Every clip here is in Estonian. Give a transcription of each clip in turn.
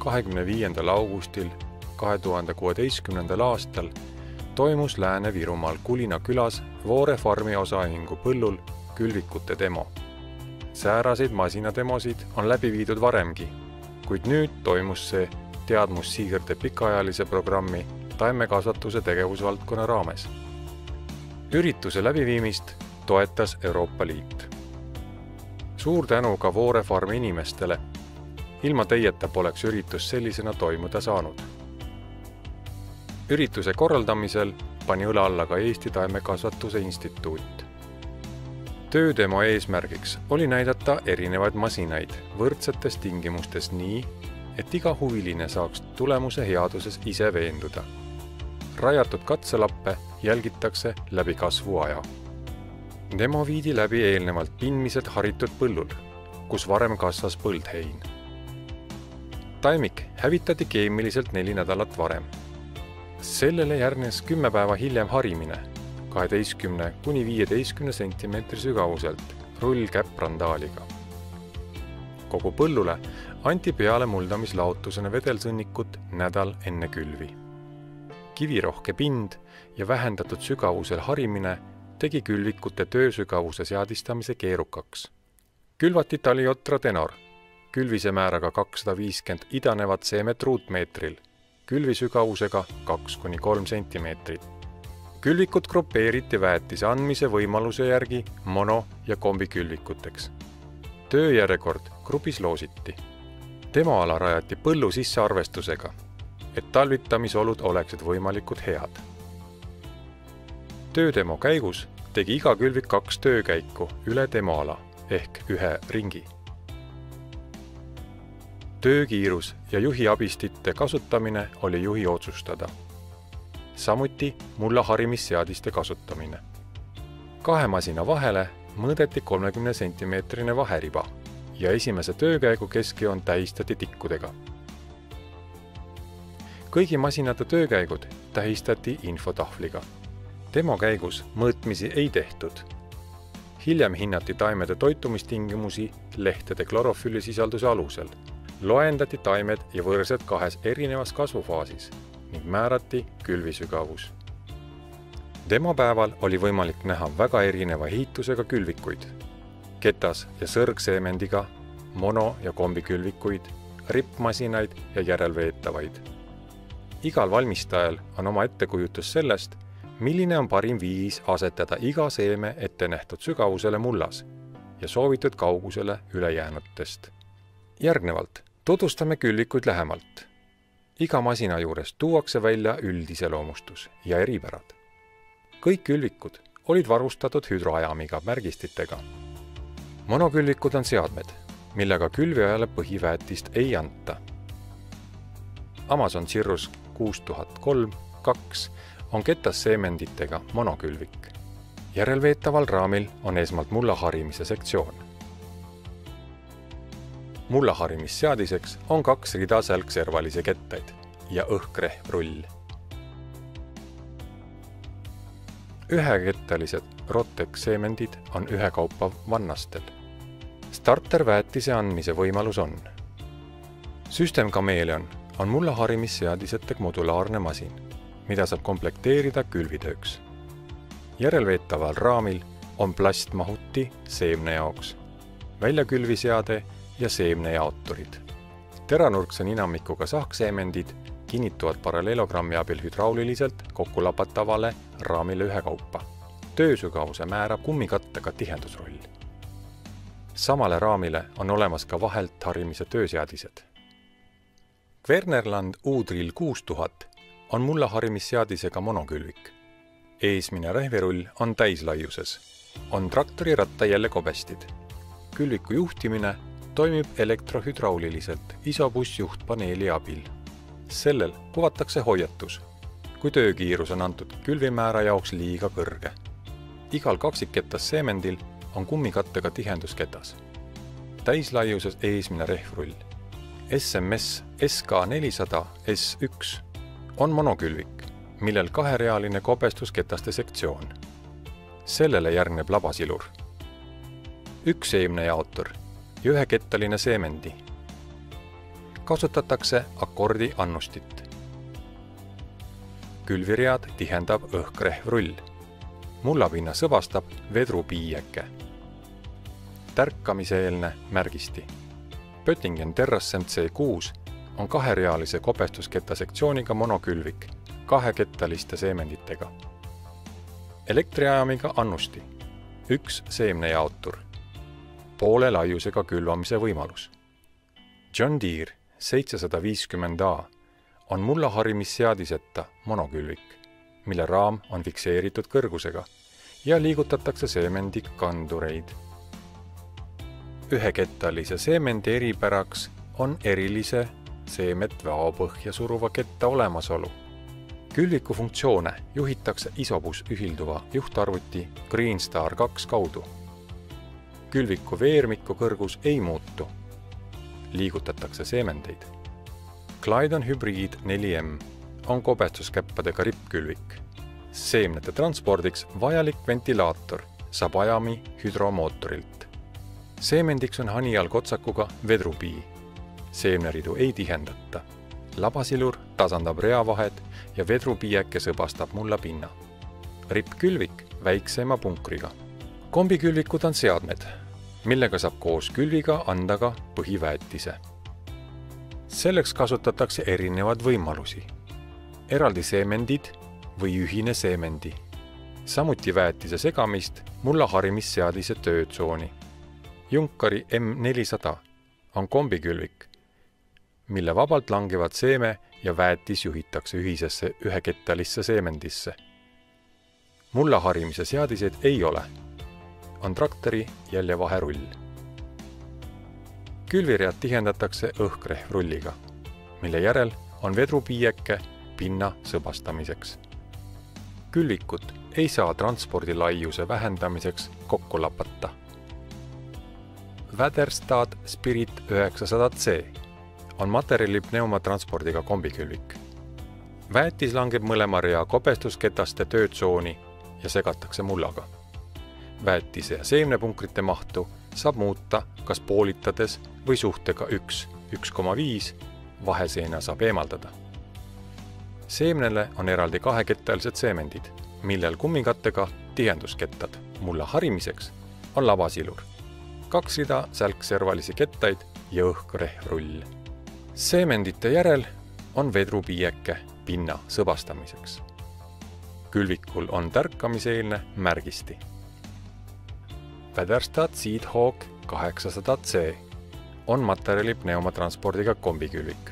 25. augustil 2016. aastal toimus Lääne-Virumaal Kulina külas Voore farmi osaühingu põllul külvikute demo. Sääraseid masinademosid on läbi viidud varemgi, kuid nüüd toimus see teadmussiirde pikaajalise programmi taimekasvatuse tegevusvaldkonna raames. Ürituse läbiviimist toetas Euroopa Liit. Suur tänu ka Voore farmi inimestele. Ilma teieta poleks üritus sellisena toimuda saanud. Ürituse korraldamisel pani õla alla ka Eesti Taimekasvatuse Instituut. Töödemo eesmärgiks oli näidata erinevaid masinaid võrdsetes tingimustes nii, et iga huviline saaks tulemuse headuses ise veenduda. Rajatud katselappe jälgitakse läbi kasvuaja. Demo viidi läbi eelnevalt pinmised haritud põllul, kus varem kasvas põldhein. Taimik hävitati keemiliselt 4 nädalat varem. Sellele järgnes 10 päeva hiljem harimine 12–15 cm sügavuselt rullkäpprandaaliga. Kogu põllule anti peale muldamislaotusena vedelsõnnikut nädal enne külvi. Kivirohke pind ja vähendatud sügavusel harimine tegi külvikute töösügavuse seadistamise keerukaks. Külvati Taliotra tenor, külvise määraga 250 idanevat seemet ruutmeetril, külvisügavusega 2–3 cm. Külvikud grupeeriti väetise andmise võimaluse järgi mono- ja kombikülvikuteks. Tööjärjekord grupis loositi. Demoala rajati põllu sissearvestusega, et talvitamisolud oleksid võimalikult head. Töödemo käigus tegi iga külvik 2 töökäiku üle demoala ehk 1 ringi. Töökiirus ja juhiabistite kasutamine oli juhi otsustada. Samuti mullaharimiseadiste kasutamine. 2 masina vahele mõõdeti 30 cm vaheriba ja esimese töökäigu keskjoon tähistati tikkudega. Kõigi masinate töökäigud tähistati infotahvliga. Demo käigus mõõtmisi ei tehtud. Hiljem hinnati taimede toitumistingimusi lehtede klorofüllisisalduse alusel. Loendati taimed ja võrsed 2 erinevas kasvufaasis ning määrati külvisügavus. Demopäeval oli võimalik näha väga erineva ehitusega külvikuid, ketas- ja sõrgseemendiga, mono- ja kombikülvikuid, rippmasinaid ja järelveetavaid. Igal valmistajal on oma ettekujutus sellest, milline on parim viis asetada iga seeme ette nähtud sügavusele mullas ja soovitud kaugusele ülejäänutest. Järgnevalt tutvustame külvikuid lähemalt. Iga masina juures tuuakse välja üldiseloomustus ja eripärad. Kõik külvikud olid varustatud hüdroajamiga märgistitega. Monokülvikud on seadmed, millega külviajale põhiväetist ei anta. Amazon Cirrus 6003-2 on ketasseemenditega monokülvik. Järelveetaval raamil on esmalt mullaharimise sektsioon. Mullaharimisseadiseks on 2 rida sälgservalisi kettaid ja õhkrehvrull. Ühekettalised Rotex-seemendid on ühekaupa vannastel. Starterväetise andmise võimalus on. System Chameleon on mullaharimisseadisete modulaarne masin, mida saab komplekteerida külvitööks. Järelveetaval raamil on plastmahuti seemne jaoks, väljakülviseade ja seemnejaoturid. Teranurkse ninamikuga sahkseemendid kinnituvad paralleelogrammi abil hüdrauliliselt kokkulapatavale raamile ühekaupa. Töösügavuse määrab kummikattega tihendusroll. Samale raamile on olemas ka vahelt harimise tööseadised. Kvernerland U-Drill 6000 on mullaharimisseadisega monokülvik. Eesmine rehvirull on täislaiuses. On traktori rattajälle kobestid. Külviku juhtimine toimib elektrohüdrauliliselt isobussjuhtpaneeli abil. Sellel kuvatakse hoiatus, kui töökiirus on antud külvimäära jaoks liiga kõrge. Igal kaksikketas seemendil on kummikattega tihendusketas. Täislaiuses eesmine rehvrull. SMS SK400 S1 on monokülvik, millel 2-realine kobestusketaste sektsioon. Sellele järgneb labasilur. 1 seemnejaotur ja 1-kettaline seemendi. kasutatakse akordi annustit. Külviread tihendab õhkrehvrull. Mullapinna sõbastab vedrupiieke. Tärkamiseelne märgisti. Pöttingen Terrascent C6 on kaherealise kopestusketta sektsiooniga monokülvik, kahekettaliste seemenditega. Elektriajamiga annusti, 1 seemnejaotur, poole laiusega külvamise võimalus. John Deere 750A on mullaharimisseadiseta monokülvik, mille raam on fikseeritud kõrgusega ja liigutatakse seemendi kandureid. Ühekettalise seemendi eripäraks on erilise seemet vaopõhja suruva ketta olemasolu. Külviku funktsioone juhitakse isobus ühilduva juhtarvuti Greenstar 2 kaudu. Külviku veermiku kõrgus ei muutu. Liigutatakse seemendeid. Clydon Hybrid 4M on kobestuskäppadega rippkülvik. Seemnete transpordiks vajalik ventilaator saab ajami hüdromootorilt. Seemendiks on hanial kotsakuga vedrupii. Seemneridu ei tihendata. Labasilur tasandab reavahet ja vedrupiieke sõbastab mullapinna. Rippkülvik väiksema punkriga. Kombikülvikud on seadmed, millega saab koos külviga anda ka põhiväetise. Selleks kasutatakse erinevad võimalusi. Eraldi seemendid või ühine seemendi. Samuti väetise segamist mullaharimisseadise töötsooni. Junkari M400 on kombikülvik, mille vabalt langevad seeme ja väetis juhitakse ühisesse ühekettalisse seemendisse. Mullaharimise seadiseid ei ole. On traktori jäljevaherull. Külviread tihendatakse õhkrehvrulliga, mille järel on vedrupiieke pinna sõbastamiseks. Külvikut ei saa transpordilaiuse vähendamiseks kokku lapata. Väderstad Spirit 900C on materjali pneumatranspordiga kombikülvik. Väetis langeb mõlema rea kopestusketaste töötsooni ja segatakse mullaga. Väetise ja seemnepunkrite mahtu saab muuta kas poolitades või suhtega 1,5, vaheseena saab eemaldada. Seemnele on eraldi kahekettalised seemendid, millel kummikattega tihenduskettad. Mulla harimiseks on labasilur, 2 rida sälgservalisi kettaid ja õhkrehvrull. Seemendite järel on vedrupiieke pinna sõbastamiseks. Külvikul on tärkamiseelne märgisti. Väderstad Seedhawk 800C on materjali pneumatranspordiga kombikülvik.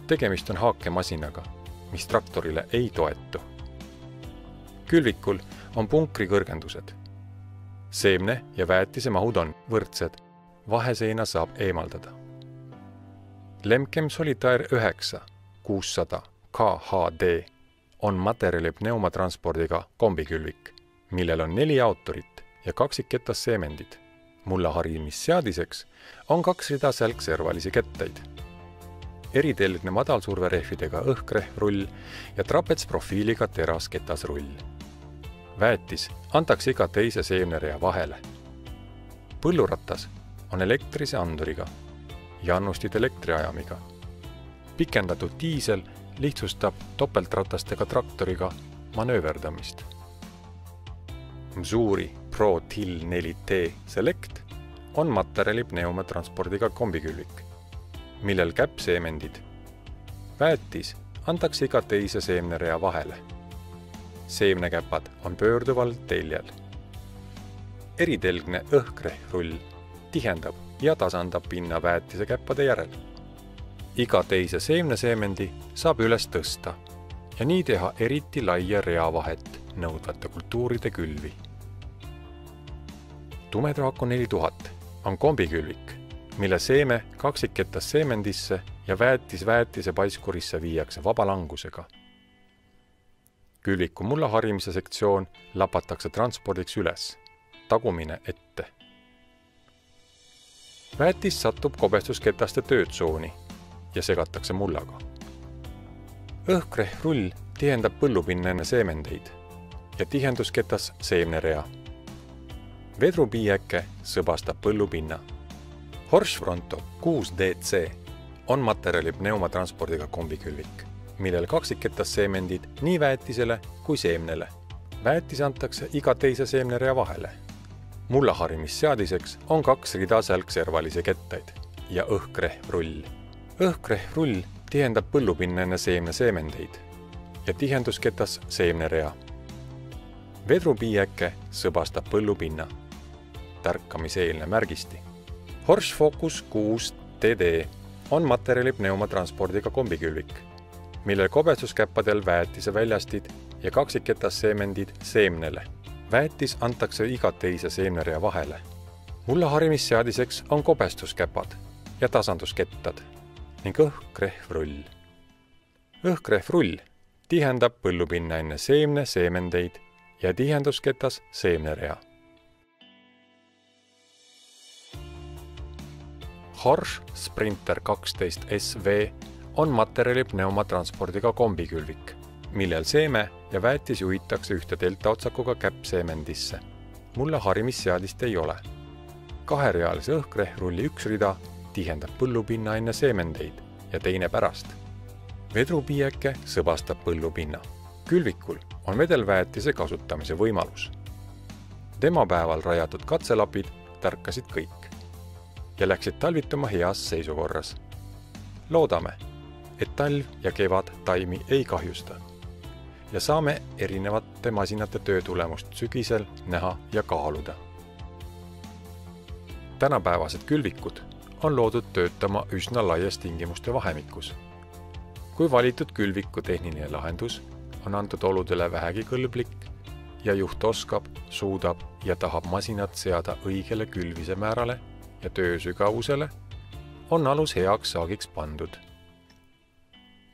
Tegemist on haakemasinaga, mis traktorile ei toetu. Külvikul on punkri kõrgendused. Seemne ja väetise mahud on võrdsed, vaheseina saab eemaldada. Lemchem Solitaire 9 600 KHD on materjali pneumatranspordiga kombikülvik, millel on 4 autorit ja kaksikketas seemendid. Mullaharimisseadiseks on 2 rida sälgservalisi kettaid. Eritelgne madalsurverehvidega õhkrehvrull ja trapetsprofiiliga terasketasrull. Väetis antakse iga teise seemnerea vahele. Põlluratas on elektrise anduriga ja annustid elektriajamiga. Pikendatud diisel lihtsustab topeltratastega traktoriga manööverdamist. Mzuri Pro Till 4T Select on materjali pneumatranspordiga kombikülvik, millel käppseemendid. Väetis antakse iga teise seemnerea vahele. Seemnekäpad on pöörduval teljel. Eritelgne õhkrehvrull tihendab ja tasandab pinna väetise käppade järel. Iga teise seemneseemendi saab üles tõsta ja nii teha eriti laia reavahet nõudvate kultuuride külvi. Tumedraco 4000 on kombikülvik, mille seeme kaksikketas seemendisse ja väetis väetise paiskurisse viiakse vabalangusega. Külviku mullaharimise sektsioon lapatakse transpordiks üles, tagumine ette. Väetis satub kobestusketaste töötsooni ja segatakse mullaga. Õhkrehvrull tihendab põllupinnene seemendeid ja tihendusketas seemnerea. Vedrupiieke sõbastab põllupinna. Horschfronto 6DC on materjali pneumatranspordiga kombikülvik, millel kaksikketas seemendid nii väetisele kui seemnele. Väetis antakse iga teise seemnerea vahele. Mullaharimisseadiseks on 2 rida sälgservalisi kettaid ja õhkrehvrull. Õhkrehvrull tihendab põllupinna enne seemne seemendeid ja tihendusketas seemnerea. Vedrupiieke sõbastab põllupinna. Tärkamiseelne märgisti. Horsch Focus 6 TD on materjali pneumatranspordiga kombikülvik, millel kobestuskäppadel väetise väljastid ja kaksikketas seemendid seemnele. Väetis antakse iga teise seemnerea vahele. Mullaharimisseadiseks on kobestuskäpad ja tasanduskettad ning õhkrehvrull. Õhkrehvrull tihendab põllupinna enne seemne seemendeid ja tihendusketas seemnerea. Horsch Sprinter 12 SV on materjali pneumatranspordiga kombikülvik, millel seeme ja väetis juhitakse ühte deltaotsakuga käppseemendisse. Mullaharimisseadist ei ole. 2-realise õhkrehvrulli 1 rida tihendab põllupinna enne seemendeid ja teine pärast. Vedrupiieke sõbastab põllupinna. Külvikul on vedelväetise kasutamise võimalus. Demapäeval rajatud katselapid tärkasid kõik ja läksid talvituma heas seisukorras. Loodame, et talv ja kevad taimi ei kahjusta ja saame erinevate masinate töö tulemust sügisel näha ja kaaluda. Tänapäevased külvikud on loodud töötama üsna laias tingimuste vahemikus. Kui valitud külviku tehniline lahendus on antud oludele vähegi kõlblik ja juht oskab, suudab ja tahab masinat seada õigele külvise määrale ja töö sügavusele, on alus heaks saagiks pandud.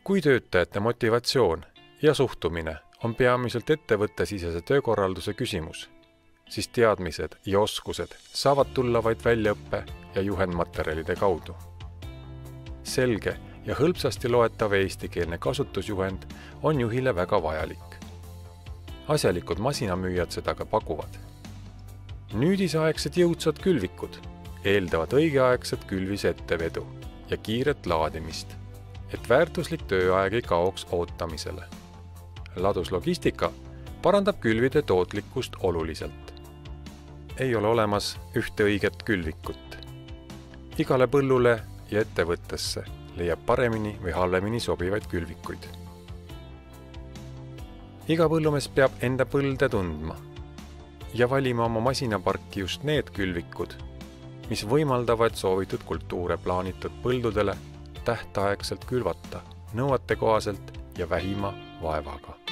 Kui töötajate motivatsioon ja suhtumine on peamiselt ettevõttesisese töökorralduse küsimus, siis teadmised ja oskused saavad tulla vaid väljaõppe ja juhendmaterjalide kaudu. Selge ja hõlpsasti loetav eestikeelne kasutusjuhend on juhile väga vajalik. Asjalikud masinamüüjad seda ka pakuvad. Nüüdisaegsed jõudsad külvikud eeldavad õigeaegset külvise ettevedu ja kiiret laadimist, et väärtuslik tööaeg ei kaoks ootamisele. Laduslogistika parandab külvide tootlikkust oluliselt. Ei ole olemas ühte õiget külvikut. Igale põllule ja ettevõttesse leiab paremini või halvemini sobivaid külvikuid. Iga põllumees peab enda põlde tundma ja valima oma masinaparki just need külvikud, mis võimaldavad soovitud kultuure plaanitud põldudele tähtaegselt külvata nõuetekohaselt ja vähima vaevaga.